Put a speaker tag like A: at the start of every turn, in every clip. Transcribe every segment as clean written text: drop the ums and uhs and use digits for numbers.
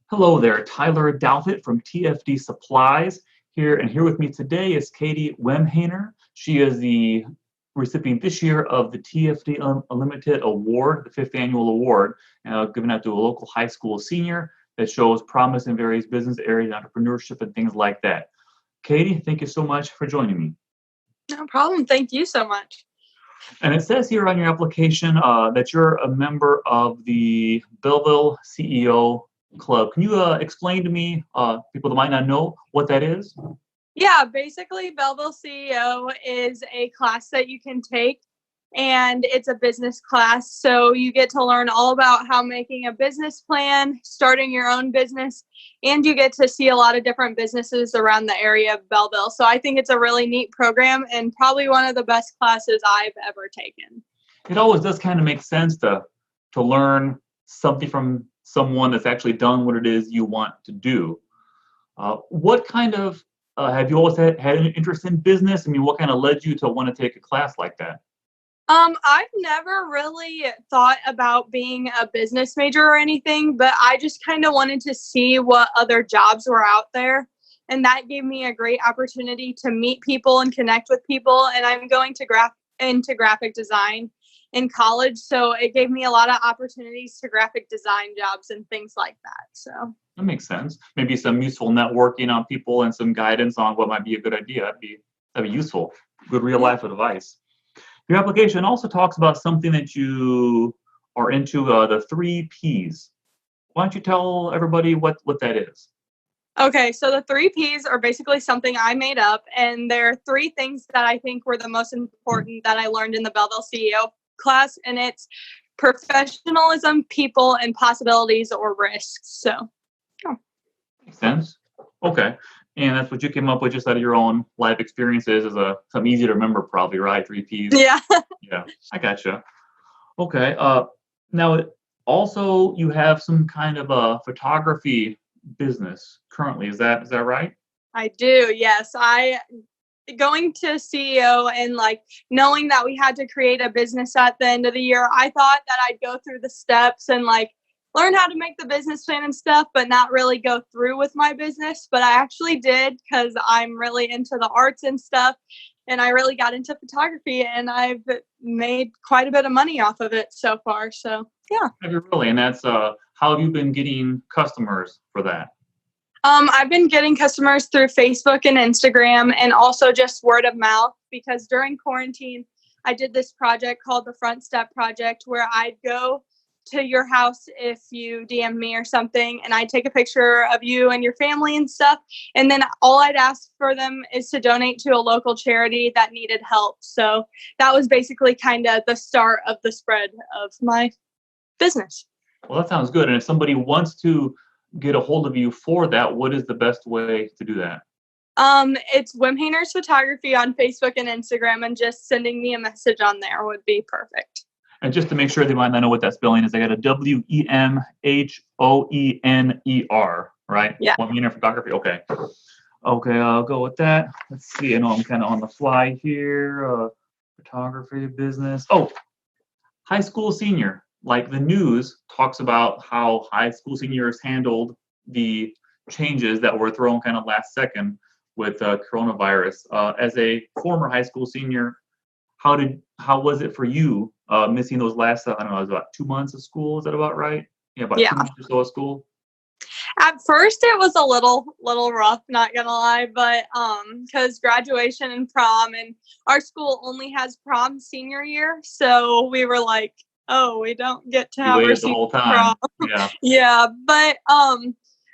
A: Hello there, Tyler Douthit from TFD Supplies here, and here with me today is Katie Wemhoener. She is the recipient this year of the TFD Unlimited Award, the 5th annual award, given out to a local high school senior that shows promise in various business areas, entrepreneurship, and things like that. Katie, thank you so much for joining me.
B: No problem. Thank you so much.
A: And it says here on your application that you're a member of the Belleville CEO Club. Can you explain to me, people that might not know, what that is?
B: Yeah, basically Belleville CEO is a class that you can take, and it's a business class. So you get to learn all about how making a business plan, starting your own business, and you get to see a lot of different businesses around the area of Belleville. So I think it's a really neat program and probably one of the best classes I've ever taken.
A: It always does kind of make sense to learn something from someone that's actually done what it is you want to do. What kind of, have you always had an interest in business? I mean, what kind of led you to want to take a class like that?
B: I've never really thought about being a business major or anything, but I just kind of wanted to see what other jobs were out there. And that gave me a great opportunity to meet people and connect with people. And I'm going to into graphic design in college. So it gave me a lot of opportunities to graphic design jobs and things like that. So
A: that makes sense. Maybe some useful networking on people and some guidance on what might be a good idea. That'd be useful. Good real life advice. Your application also talks about something that you are into, the 3 Ps. Why don't you tell everybody what that is?
B: Okay, so the 3 Ps are basically something I made up, and there are 3 things that I think were the most important that I learned in the Belleville CEO class, and it's professionalism, people, and possibilities or risks. So, yeah.
A: Makes sense. Okay. And that's what you came up with just out of your own life experiences as something easy to remember, probably, right? 3 Ps.
B: Yeah.
A: Yeah, I gotcha. Okay. Now, also, you have some kind of a photography business currently. Is that right?
B: I do. Yes. Going to CEO and knowing that we had to create a business at the end of the year, I thought that I'd go through the steps and learn how to make the business plan and stuff, but not really go through with my business. But I actually did, because I'm really into the arts and stuff. And I really got into photography, and I've made quite a bit of money off of it so far. So, yeah.
A: Have you really? And that's, how have you been getting customers for that?
B: I've been getting customers through Facebook and Instagram, and also just word of mouth, because during quarantine, I did this project called the Front Step Project, where I'd go to your house if you DM me or something, and I'd take a picture of you and your family and stuff. And then all I'd ask for them is to donate to a local charity that needed help. So that was basically kind of the start of the spread of my business.
A: Well, that sounds good. And if somebody wants to get a hold of you for that, what is the best way to do that?
B: It's Wemhoener's Photography on Facebook and Instagram, and just sending me a message on there would be perfect.
A: And just to make sure they might not know what that spelling is, I got a Wemhoener, right?
B: Yeah.
A: Wemhoener Photography. Okay. Okay, I'll go with that. Let's see. I know I'm kind of on the fly here. Photography business. Oh, high school senior. Like the news talks about how high school seniors handled the changes that were thrown kind of last second with coronavirus. As a former high school senior, how was it for you missing those last, I don't know, it was about 2 months of school? Is that about right? Yeah, about 2 months or so of school.
B: At first, it was a little rough, not gonna lie, but because graduation and prom, and our school only has prom senior year, so we were like, oh, we don't get to have our
A: the whole time.
B: prom.
A: Yeah.
B: Yeah, but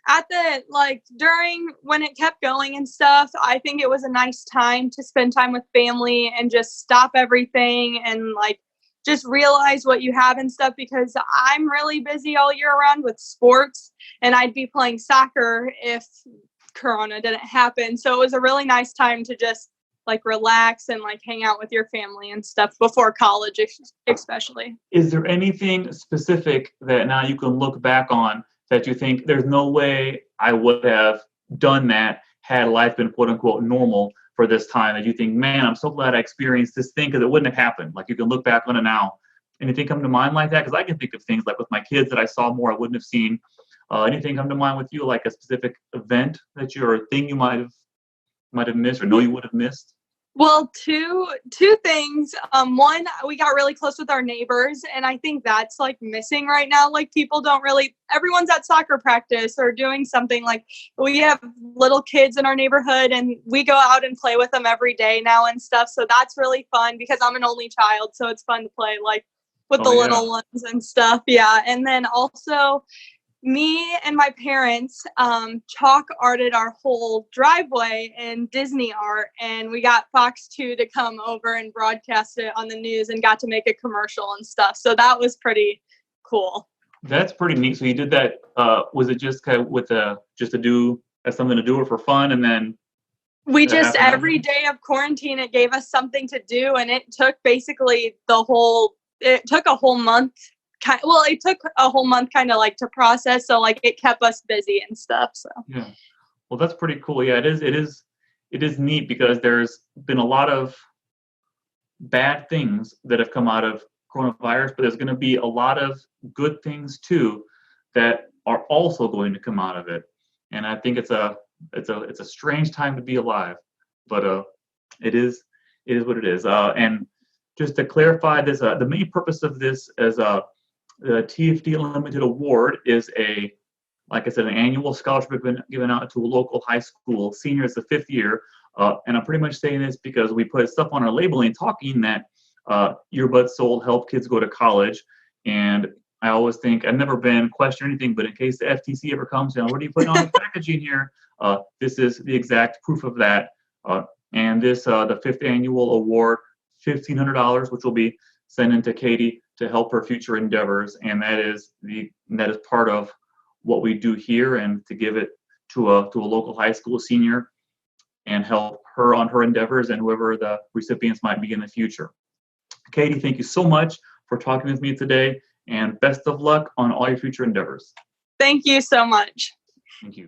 B: at the during when it kept going and stuff, I think it was a nice time to spend time with family and just stop everything and just realize what you have and stuff, because I'm really busy all year round with sports, and I'd be playing soccer if Corona didn't happen. So it was a really nice time to just relax and hang out with your family and stuff before college, especially.
A: Is there anything specific that now you can look back on that you think there's no way I would have done that had life been quote unquote normal for this time, that you think, man, I'm so glad I experienced this thing, because it wouldn't have happened? You can look back on it now Anything come to mind like that? Because I can think of things like with my kids that I saw more I wouldn't have seen. Anything come to mind with you, like a specific event that you or a thing you might have missed or know you would have missed?
B: Well, two things. One, we got really close with our neighbors, and I think that's like missing right now. Like people don't really. Everyone's at soccer practice or doing something. Like we have little kids in our neighborhood, and we go out and play with them every day now and stuff. So that's really fun because I'm an only child, so it's fun to play like with the
A: Oh yeah.
B: little ones and stuff. Yeah, and then also me and my parents chalk arted our whole driveway in Disney art, and we got Fox 2 to come over and broadcast it on the news and got to make a commercial and stuff. So that was pretty cool.
A: That's pretty neat. So you did that. Was it just kind of with just to do as something to do or for fun, and then
B: We
A: that
B: just,
A: happened?
B: every day of quarantine, it gave us something to do, and it took basically it took a whole month. Well, it took a whole month kind of like to process. So like it kept us busy and stuff. So.
A: Yeah. Well, that's pretty cool. Yeah, it is. It is neat because there's been a lot of bad things that have come out of coronavirus, but there's going to be a lot of good things too that are also going to come out of it. And I think it's a strange time to be alive, but it is what it is. And just to clarify this, the main purpose of this is the TFD Unlimited Award is like I said, an annual scholarship given out to a local high school senior. It's the 5th year. And I'm pretty much saying this because we put stuff on our labeling talking that earbuds sold help kids go to college. And I always think, I've never been questioned anything, but in case the FTC ever comes, what are you putting on the packaging here? This is the exact proof of that. And this, the 5th annual award, $1,500, which will be sent into Katie to help her future endeavors. And that is part of what we do here, and to give it to a local high school senior and help her on her endeavors and whoever the recipients might be in the future. Katie, thank you so much for talking with me today, and best of luck on all your future endeavors.
B: Thank you so much.
A: Thank you.